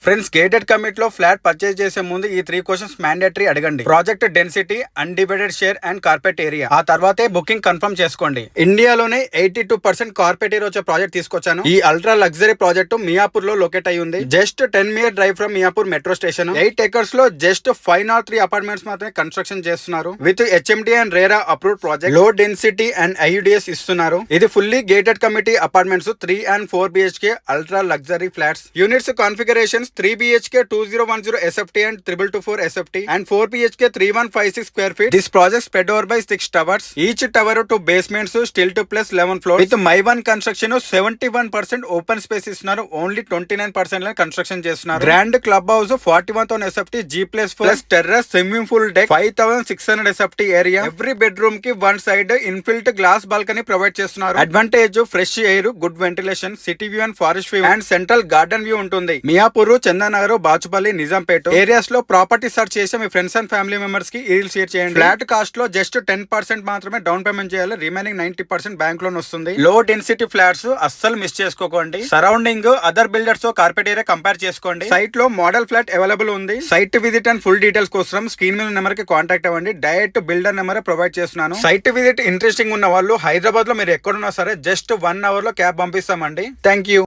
Friends, gated committee లో flat purchase చేసే ముందు ఈ 3 క్వశ్చన్స్ మ్యాండేటరీ అడగండి. Project density, undivided share and carpet area. ఆ తర్వాతే బుకింగ్ కన్ఫర్మ్ చేసుకోండి. ఇండియాలోనే 82% కార్పెట్ ఏరియా వచ్చే ప్రాజెక్ట్ తీసుకొచ్చాను. ఈ అల్ట్రా లగ్జరీ ప్రాజెక్ట్ మియాపూర్ లో లొకేట్ అయి ఉంది. Just 10 minute drive from Miyapur metro station. 8 acres లో జస్ట్ 503 అపార్ట్మెంట్స్ మాత్రమే కన్స్ట్రక్షన్ చేస్తున్నారు. With HMD and RERA approved project. Low density and IUDS ఇస్తున్నారు. ఇది fully gated community apartments, 3 and 4 BHK ultra luxury flats. Units configurations 3 BHK 2010 SFT and 2224 SFT and 4 BHK 3156 square feet. This project spread over by 6 towers. Each tower to basements, still to plus 11 floors. With my one construction 71% open space ఇస్తున్నారు. Only 29% construction చేస్తున్నారు. Grand club house 41,000 SFT G+4 plus terrace, swimming pool deck 5,600 SFT area. Every bedroom కి one side ఇన్ఫిల్ట్ glass balcony provide చేస్తున్నారు. Advantage fresh air, good ventilation, city view and forest view and central garden view ఉంటుంది. Miyapur, Chandanagar, Bachupally, Nizampet areas లో property search చేసి మీ friends and family members కి ఈ share చేయండి. ఫ్లాట్ కాస్ట్ లో జస్ట్ 10% మాత్రమే డౌన్ పేమెంట్ చేయాలి. రిమైనింగ్ 90% బ్యాంక్ లోన్ వస్తుంది. లో డెన్సిటీ ఫ్లాట్స్ అస్సలు మిస్ చేసుకోకండి. సరౌండింగ్ అదర్ బిల్డర్స్ తో కార్పెట్ ఏరియా కంపేర్ చేసుకోండి. సైట్ లో మోడల్ ఫ్లాట్ అవైలబుల్ ఉంది. Site visit and full details కోసం స్క్రీన్ మీద నెంబర్ కి కాంటాక్ట్ అవ్వండి. డైరెక్ట్ బిల్డర్ నెంబర్ ప్రొవైడ్ చేస్తున్నాను. సైట్ విజిట్ ఇంట్రెస్టింగ్ ఉన్న వాళ్ళు హైదరాబాద్ లో మీరు ఎక్కడున్నా సరే జస్ట్ 1 hour లో క్యాబ్ పంపిస్తామండి. Thank you.